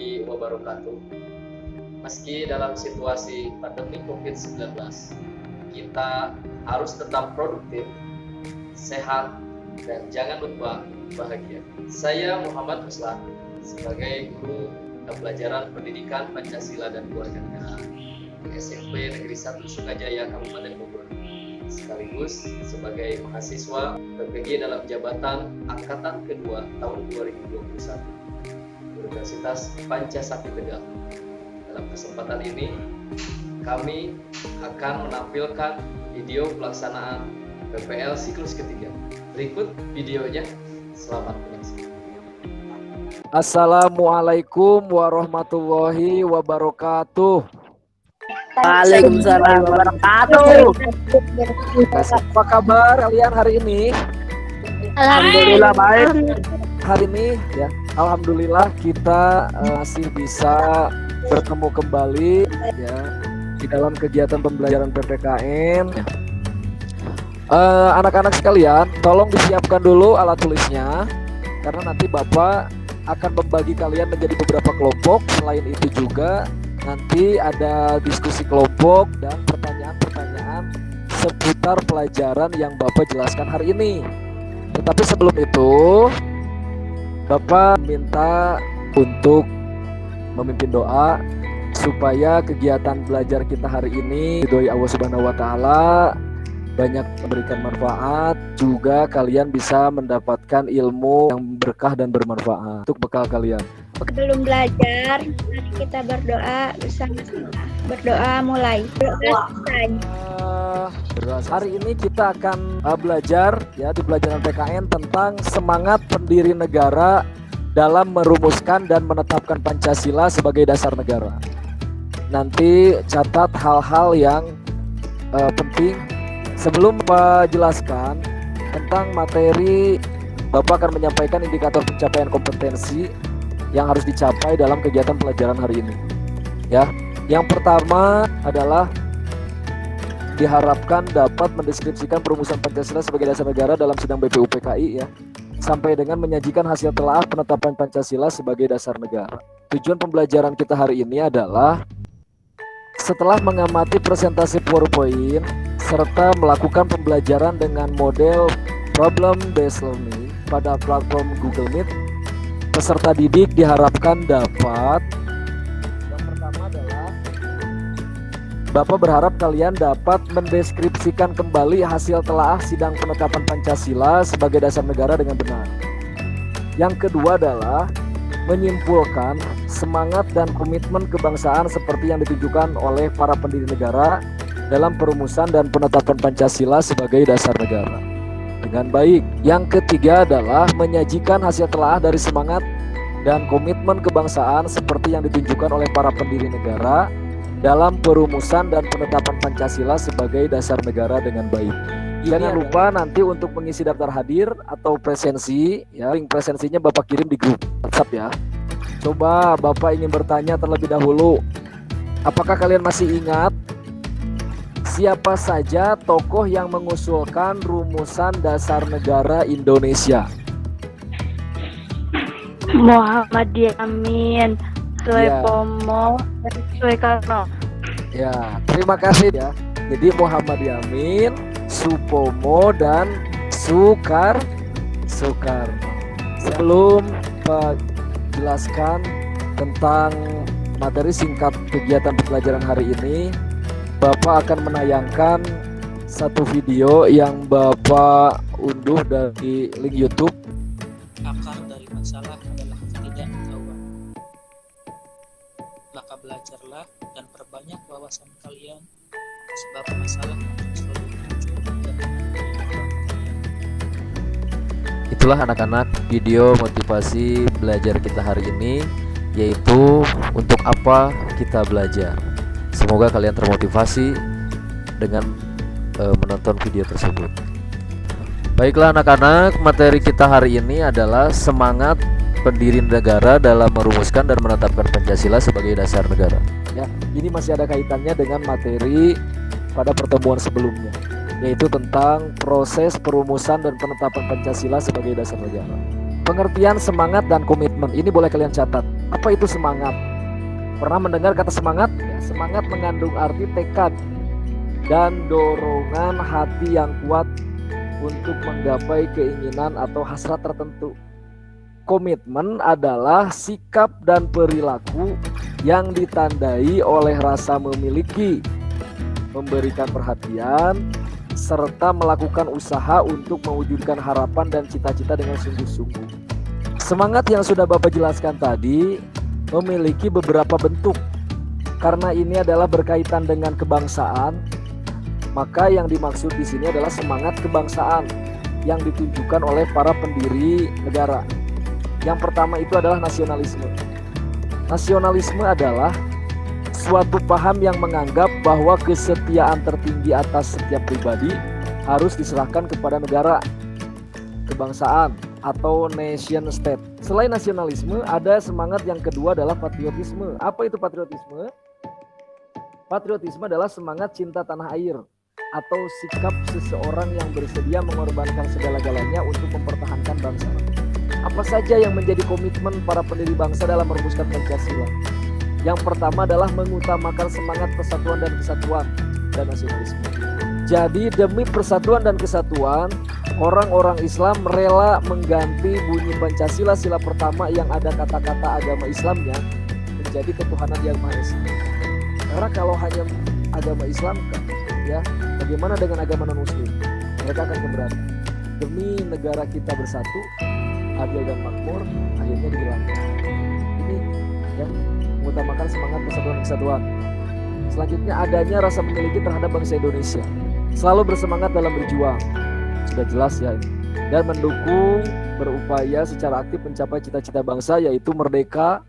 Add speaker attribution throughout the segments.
Speaker 1: warahmatullahi wabarakatuh. Meski dalam situasi pandemi COVID-19, kita harus tetap produktif, sehat, dan jangan lupa bahagia. Saya Muhammad Ruslan, sebagai guru pembelajaran pendidikan Pancasila dan Kewarganegaraan di SMP Negeri 1 Sukajaya, Kabupaten Bogor, sekaligus sebagai mahasiswa PPG dalam jabatan Angkatan Kedua tahun 2021 Universitas Pancasakti Tegal. Dalam kesempatan ini, kami akan menampilkan video pelaksanaan PPL siklus ketiga. Berikut videonya, selamat menyaksikan.
Speaker 2: Assalamualaikum warahmatullahi wabarakatuh.
Speaker 3: Waalaikumsalam warahmatullahi wabarakatuh.
Speaker 2: Apa kabar kalian hari ini?
Speaker 3: Alhamdulillah baik.
Speaker 2: Hari ini ya, alhamdulillah kita masih bisa bertemu kembali ya di dalam kegiatan pembelajaran PPKN. Anak-anak sekalian, tolong disiapkan dulu alat tulisnya karena nanti Bapak akan membagi kalian menjadi beberapa kelompok. Selain itu juga nanti ada diskusi kelompok dan pertanyaan-pertanyaan seputar pelajaran yang Bapak jelaskan hari ini. Tetapi sebelum itu, Bapak minta untuk memimpin doa supaya kegiatan belajar kita hari ini diridhoi Allah Subhanahu wa taala, banyak memberikan manfaat, juga kalian bisa mendapatkan ilmu yang berkah dan bermanfaat untuk bekal kalian.
Speaker 4: Sebelum belajar, mari kita berdoa bersama-sama. Berdoa mulai.
Speaker 2: Hari ini kita akan belajar ya di pelajaran PKN tentang semangat pendiri negara dalam merumuskan dan menetapkan Pancasila sebagai dasar negara. Nanti catat hal-hal yang penting. Sebelum Bapak jelaskan tentang materi, Bapak akan menyampaikan indikator pencapaian kompetensi yang harus dicapai dalam kegiatan pelajaran hari ini. Ya, yang pertama adalah diharapkan dapat mendeskripsikan perumusan Pancasila sebagai dasar negara dalam sidang BPUPKI ya, sampai dengan menyajikan hasil telaah penetapan Pancasila sebagai dasar negara. Tujuan pembelajaran kita hari ini adalah setelah mengamati presentasi PowerPoint serta melakukan pembelajaran dengan model problem based learning pada platform Google Meet, peserta didik diharapkan dapat, yang pertama adalah Bapak berharap kalian dapat mendeskripsikan kembali hasil telaah sidang penetapan Pancasila sebagai dasar negara dengan benar. Yang kedua adalah menyimpulkan semangat dan komitmen kebangsaan seperti yang ditunjukkan oleh para pendiri negara dalam perumusan dan penetapan Pancasila sebagai dasar negara dengan baik. Yang ketiga adalah menyajikan hasil telaah dari semangat dan komitmen kebangsaan seperti yang ditunjukkan oleh para pendiri negara dalam perumusan dan penetapan Pancasila sebagai dasar negara dengan baik. Jangan lupa nanti untuk mengisi daftar hadir atau presensi ya, link presensinya Bapak kirim di grup WhatsApp ya. Coba Bapak ingin bertanya terlebih dahulu, apakah kalian masih ingat siapa saja tokoh yang mengusulkan rumusan dasar negara Indonesia?
Speaker 3: Muhammad Yamin, Suepomo, Suekarno.
Speaker 2: Ya, terima kasih ya. Jadi Muhammad Yamin, Supomo dan Soekarno. Sebelum jelaskan tentang materi singkat kegiatan pembelajaran hari ini, Bapak akan menayangkan satu video yang Bapak unduh dari link YouTube.
Speaker 5: Akar dari masalah adalah ketidaktahuan. Maka belajarlah dan perbanyak wawasan kalian, sebab masalah akan selalu muncul dan
Speaker 2: Itulah anak-anak video motivasi belajar kita hari ini, yaitu untuk apa kita belajar. Semoga kalian termotivasi dengan menonton video tersebut. Baiklah anak-anak, materi kita hari ini adalah semangat pendiri negara dalam merumuskan dan menetapkan Pancasila sebagai dasar negara. Ya, ini masih ada kaitannya dengan materi pada pertemuan sebelumnya, yaitu tentang proses perumusan dan penetapan Pancasila sebagai dasar negara. Pengertian semangat dan komitmen ini boleh kalian catat. Apa itu semangat? Pernah mendengar kata semangat? Ya, semangat mengandung arti tekad dan dorongan hati yang kuat untuk menggapai keinginan atau hasrat tertentu. Komitmen adalah sikap dan perilaku yang ditandai oleh rasa memiliki, memberikan perhatian, serta melakukan usaha untuk mewujudkan harapan dan cita-cita dengan sungguh-sungguh. Semangat yang sudah Bapak jelaskan tadi memiliki beberapa bentuk. Karena ini adalah berkaitan dengan kebangsaan, maka yang dimaksud di sini adalah semangat kebangsaan yang ditunjukkan oleh para pendiri negara. Yang pertama itu adalah nasionalisme. Nasionalisme adalah suatu paham yang menganggap bahwa kesetiaan tertinggi atas setiap pribadi harus diserahkan kepada negara, kebangsaan, atau nation state. Selain nasionalisme, ada semangat yang kedua adalah patriotisme. Apa itu patriotisme? Patriotisme adalah semangat cinta tanah air atau sikap seseorang yang bersedia mengorbankan segala-galanya untuk mempertahankan bangsa. Apa saja yang menjadi komitmen para pendiri bangsa dalam merumuskan Pancasila? Yang pertama adalah mengutamakan semangat persatuan dan kesatuan dan nasionalisme. Jadi demi persatuan dan kesatuan, orang-orang Islam rela mengganti bunyi Pancasila sila pertama yang ada kata-kata agama Islamnya menjadi ketuhanan yang Maha Esa. Karena kalau hanya agama Islam, ya, bagaimana dengan agama non-Muslim? Mereka akan keberatan. Demi negara kita bersatu, adil dan makmur, akhirnya dihilangkan. Ini yang mengutamakan semangat persatuan dan kesatuan. Selanjutnya adanya rasa memiliki terhadap bangsa Indonesia. Selalu bersemangat dalam berjuang. Sudah jelas ya ini. Dan mendukung, berupaya secara aktif mencapai cita-cita bangsa yaitu merdeka,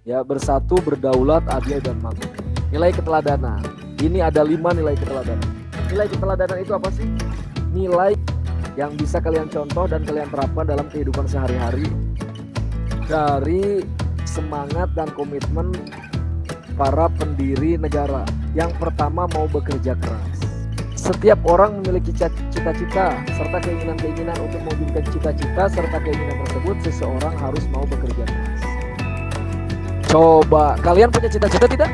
Speaker 2: ya, bersatu, berdaulat, adil dan makmur. Nilai keteladanan. Ini ada 5 nilai keteladanan. Nilai keteladanan itu apa sih? Nilai yang bisa kalian contoh dan kalian terapkan dalam kehidupan sehari-hari dari semangat dan komitmen para pendiri negara. Yang pertama, mau bekerja keras. Setiap orang memiliki cita-cita serta keinginan-keinginan. Untuk mewujudkan cita-cita serta keinginan tersebut, seseorang harus mau bekerja keras. Coba, kalian punya cita-cita tidak?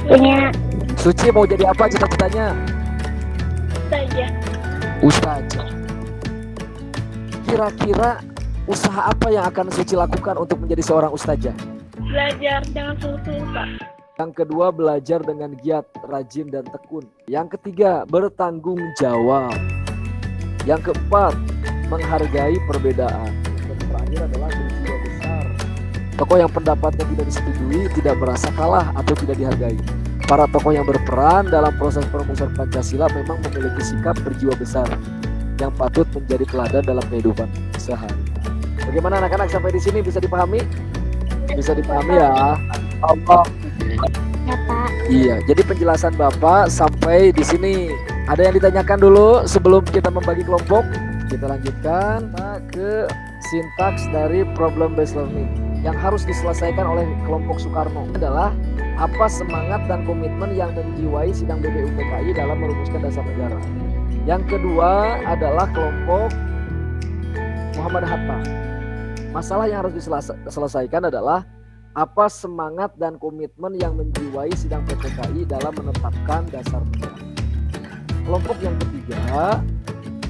Speaker 4: Punya.
Speaker 2: Suci mau jadi apa cita-citanya?
Speaker 4: Saja.
Speaker 2: Ustazah. Kira-kira usaha apa yang akan Suci lakukan untuk menjadi seorang ustazah?
Speaker 4: Belajar jangan susu, Pak.
Speaker 2: Yang kedua, belajar dengan giat, rajin dan tekun. Yang ketiga, bertanggung jawab. Yang keempat, menghargai perbedaan. Dan terakhir adalah berjiwa besar. Tokoh yang pendapatnya tidak disetujui tidak merasa kalah atau tidak dihargai. Para tokoh yang berperan dalam proses perumusan Pancasila memang memiliki sikap berjiwa besar yang patut menjadi teladan dalam kehidupan sehari. Bagaimana anak-anak sampai di sini bisa dipahami? Bisa dipahami ya? Allah.
Speaker 4: Ya, Pak.
Speaker 2: Iya, jadi penjelasan Bapak sampai di sini. Ada yang ditanyakan dulu sebelum kita membagi kelompok? Kita lanjutkan ke sintaks dari problem based learning yang harus diselesaikan oleh kelompok Soekarno adalah apa semangat dan komitmen yang menjiwai sidang BPUPKI dalam merumuskan dasar negara. Yang kedua adalah kelompok Muhammad Hatta. Masalah yang harus diselesaikan adalah apa semangat dan komitmen yang menjiwai sidang PPKI dalam menetapkan dasar negara. Kelompok yang ketiga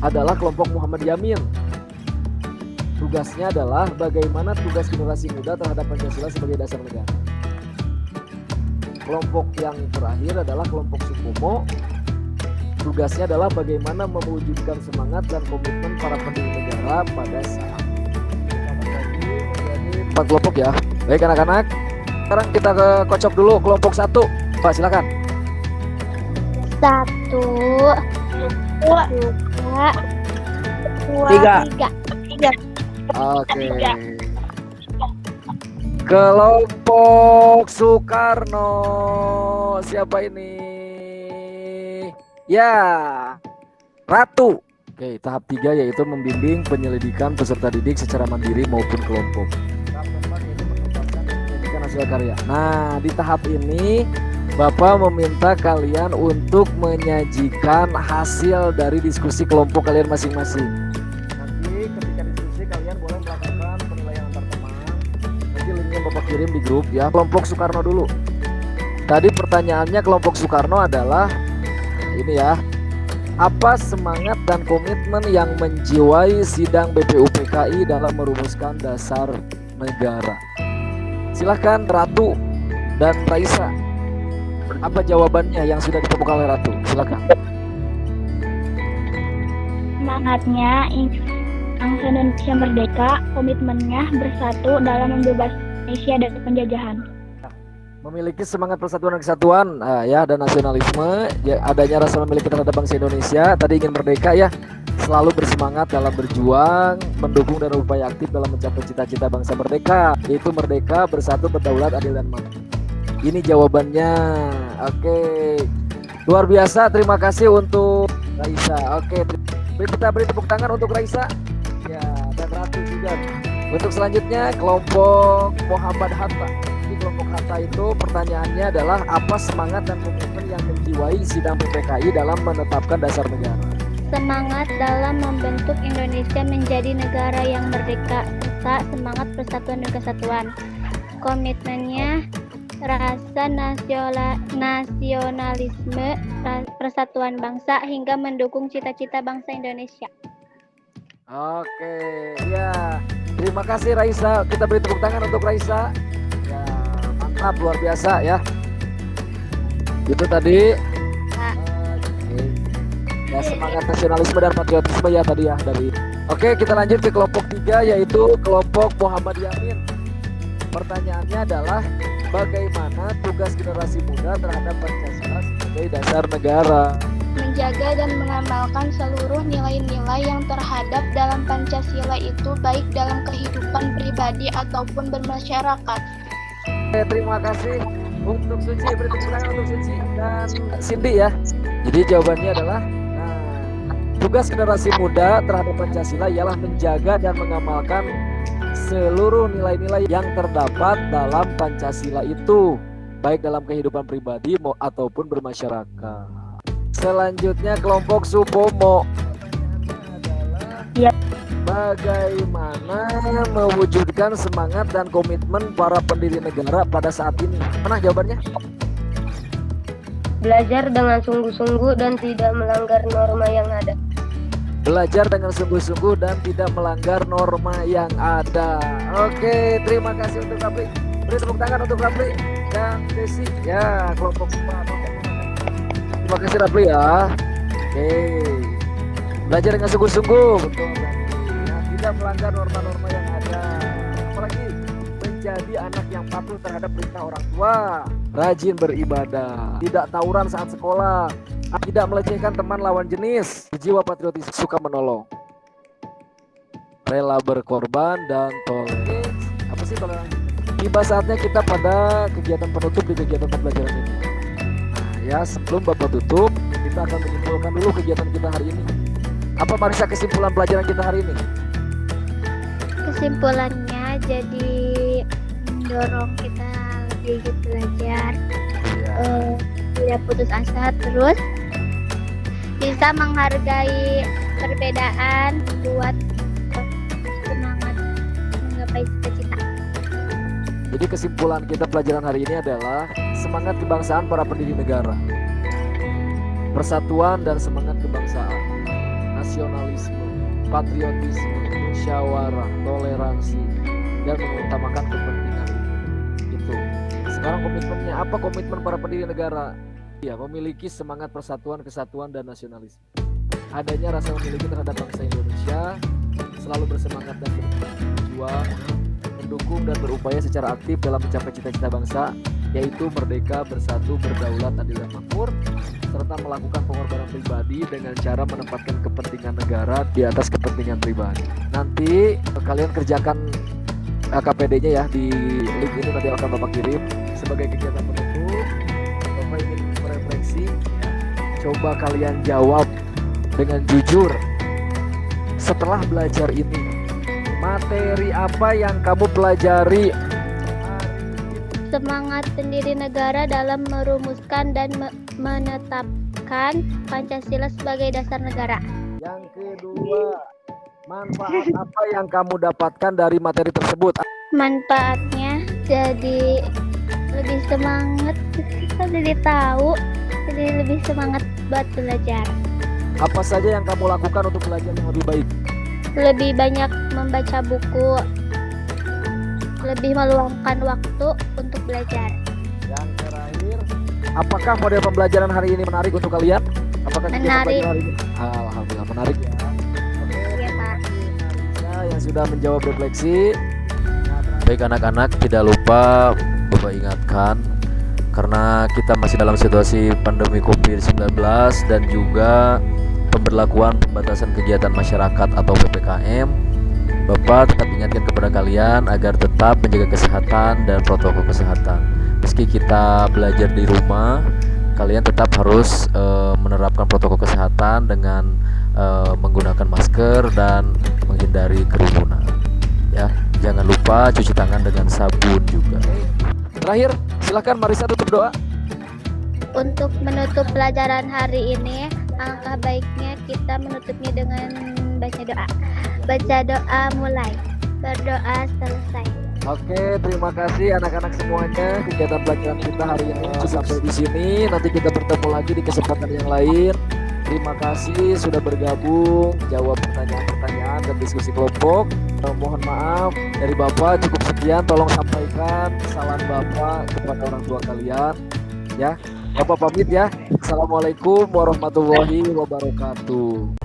Speaker 2: adalah kelompok Muhammad Yamin. Tugasnya adalah bagaimana tugas generasi muda terhadap Pancasila sebagai dasar negara. Kelompok yang terakhir adalah kelompok Sukumo. Tugasnya adalah bagaimana mewujudkan semangat dan komitmen para pendiri negara pada saat ini. 4 kelompok ya. Baik anak-anak. Sekarang kita ke kocok dulu kelompok 1. Pak silakan.
Speaker 4: 1, 2, 3.
Speaker 2: Oke. Kelompok Soekarno. Siapa ini? Ya, Ratu. Oke, tahap 3 yaitu membimbing penyelidikan peserta didik secara mandiri maupun kelompok. Tahap 4 yaitu mengembangkan dan menjadikan hasil karya. Nah, di tahap ini Bapak meminta kalian untuk menyajikan hasil dari diskusi kelompok kalian masing-masing. Nanti ketika diskusi kalian boleh melakukan penilaian antar teman. Nanti linknya kirim di grup ya. Kelompok Soekarno dulu. Tadi pertanyaannya kelompok Soekarno adalah ini ya. Apa semangat dan komitmen yang menjiwai sidang BPUPKI dalam merumuskan dasar negara? Silahkan Ratu dan Raisa. Apa jawabannya yang sudah ditemukan oleh Ratu? Silahkan.
Speaker 4: Semangatnya bangsa Indonesia merdeka, komitmennya bersatu dalam membebaskan Indonesia dari penjajahan.
Speaker 2: Memiliki semangat persatuan dan kesatuan ya, dan nasionalisme ya, adanya rasa memiliki terhadap bangsa Indonesia, tadi ingin merdeka ya, selalu bersemangat dalam berjuang, mendukung dan berupaya aktif dalam mencapai cita-cita bangsa merdeka, yaitu merdeka, bersatu, berdaulat, adil dan makmur. Ini jawabannya. Oke, luar biasa. Terima kasih untuk Raisa. Oke, kita beri tepuk tangan untuk Raisa ya, dan Ratu juga. Untuk selanjutnya kelompok Muhammad Hatta. Di kelompok Hatta itu pertanyaannya adalah apa semangat dan komitmen yang menjiwai sidang PPKI dalam menetapkan dasar negara?
Speaker 4: Semangat dalam membentuk Indonesia menjadi negara yang merdeka serta semangat persatuan dan kesatuan. Komitmennya rasa nasionalisme, persatuan bangsa hingga mendukung cita-cita bangsa Indonesia.
Speaker 2: Oke, ya. Terima kasih Raisa. Kita beri tepuk tangan untuk Raisa. Ya, mantap, luar biasa ya. Itu tadi. Ya, semangat nasionalisme dan patriotisme ya tadi ya dari. Oke, kita lanjut ke kelompok 3 yaitu kelompok Muhammad Yamin. Pertanyaannya adalah bagaimana tugas generasi muda terhadap Pancasila sebagai dasar negara?
Speaker 4: Menjaga dan mengamalkan seluruh nilai-nilai yang terhadap dalam Pancasila itu baik dalam kehidupan pribadi ataupun bermasyarakat.
Speaker 2: Oke, terima kasih untuk Suci, beri tepuk tangan untuk Suci dan Cindy ya. Jadi jawabannya adalah tugas generasi muda terhadap Pancasila ialah menjaga dan mengamalkan seluruh nilai-nilai yang terdapat dalam Pancasila itu baik dalam kehidupan pribadi ataupun bermasyarakat. Selanjutnya kelompok Supomo.
Speaker 3: Ya.
Speaker 2: Bagaimana mewujudkan semangat dan komitmen para pendiri negara pada saat ini? Mana jawabannya?
Speaker 3: Belajar dengan sungguh-sungguh dan tidak melanggar norma yang ada.
Speaker 2: Belajar dengan sungguh-sungguh dan tidak melanggar norma yang ada. Oke, terima kasih untuk Rapli. Beri tepuk tangan untuk Rapli dan Desi. Ya, kelompok 4. Terima kasih Rapli ya. Oke. Belajar dengan sungguh-sungguh, betul. Ya, tidak melanggar norma-norma yang ada. Apalagi menjadi anak yang patuh terhadap perintah orang tua, rajin beribadah, tidak tawuran saat sekolah, tidak melecehkan teman lawan jenis, jiwa patriotis, suka menolong, rela berkorban dan toleransi. Apa sih toleransi? Tiba saatnya kita pada kegiatan penutup di kegiatan pembelajaran ini. Nah ya, sebelum Bapak tutup, kita akan menyimpulkan dulu kegiatan kita hari ini. Apa Marisa kesimpulan pelajaran kita hari ini?
Speaker 4: Kesimpulannya jadi mendorong kita lebih belajar, tidak putus asa, terus bisa menghargai perbedaan, buat semangat menggapai cita-cita.
Speaker 2: Jadi kesimpulan kita pelajaran hari ini adalah semangat kebangsaan para pendiri negara, persatuan dan semangat kebangsaan, nasionalisme, patriotisme, musyawarah, toleransi, dan mengutamakan kepentingan itu. Sekarang komitmennya apa? Komitmen para pendiri negara ya, memiliki semangat persatuan, kesatuan, dan nasionalisme. Adanya rasa memiliki terhadap bangsa Indonesia, selalu bersemangat dan berjuang, mendukung dan berupaya secara aktif dalam mencapai cita-cita bangsa, yaitu merdeka, bersatu, berdaulat, adil dan makmur, serta melakukan pengorbanan pribadi dengan cara menempatkan kepentingan negara di atas kepentingan pribadi. Nanti kalian kerjakan KPD-nya ya, di link ini nanti akan Bapak kirim sebagai kegiatan penutup. Bapak ingin merefleksi, coba kalian jawab dengan jujur. Setelah belajar ini, materi apa yang kamu pelajari?
Speaker 4: Semangat pendiri negara dalam merumuskan dan menetapkan Pancasila sebagai dasar negara.
Speaker 2: Yang kedua, manfaat apa yang kamu dapatkan dari materi tersebut?
Speaker 4: Manfaatnya jadi lebih semangat, jadi tahu, jadi lebih semangat buat belajar.
Speaker 2: Apa saja yang kamu lakukan untuk belajar yang lebih baik?
Speaker 4: Lebih banyak membaca buku, lebih meluangkan waktu untuk belajar.
Speaker 2: Yang terakhir, apakah model pembelajaran hari ini menarik untuk kalian? Apakah kegiatan
Speaker 4: Menarik.
Speaker 2: belajar hari ini? Alhamdulillah menarik ya. Oke,
Speaker 4: Iya, Pak.
Speaker 2: ya, yang sudah menjawab refleksi.
Speaker 6: Baik anak-anak, tidak lupa Bapak ingatkan karena kita masih dalam situasi pandemi COVID-19 dan juga pemberlakuan pembatasan kegiatan masyarakat atau PPKM. Bapak tetap ingatkan kepada kalian agar tetap menjaga kesehatan dan protokol kesehatan. Meski kita belajar di rumah, kalian tetap harus menerapkan protokol kesehatan dengan menggunakan masker dan menghindari kerumunan. Ya, jangan lupa cuci tangan dengan sabun juga.
Speaker 2: Terakhir, silakan Marisa tutup doa.
Speaker 4: Untuk menutup pelajaran hari ini, alangkah baiknya kita menutupnya dengan baca doa. Baca doa mulai, berdoa selesai.
Speaker 2: Oke, terima kasih anak-anak semuanya. Kegiatan pelajaran kita hari ini sampai di sini. Nanti kita bertemu lagi di kesempatan yang lain. Terima kasih sudah bergabung, jawab pertanyaan-pertanyaan dan diskusi kelompok. Mohon maaf dari Bapak cukup sekian. Tolong sampaikan salam Bapak kepada orang tua kalian. Ya, Bapak pamit ya. Assalamualaikum warahmatullahi wabarakatuh.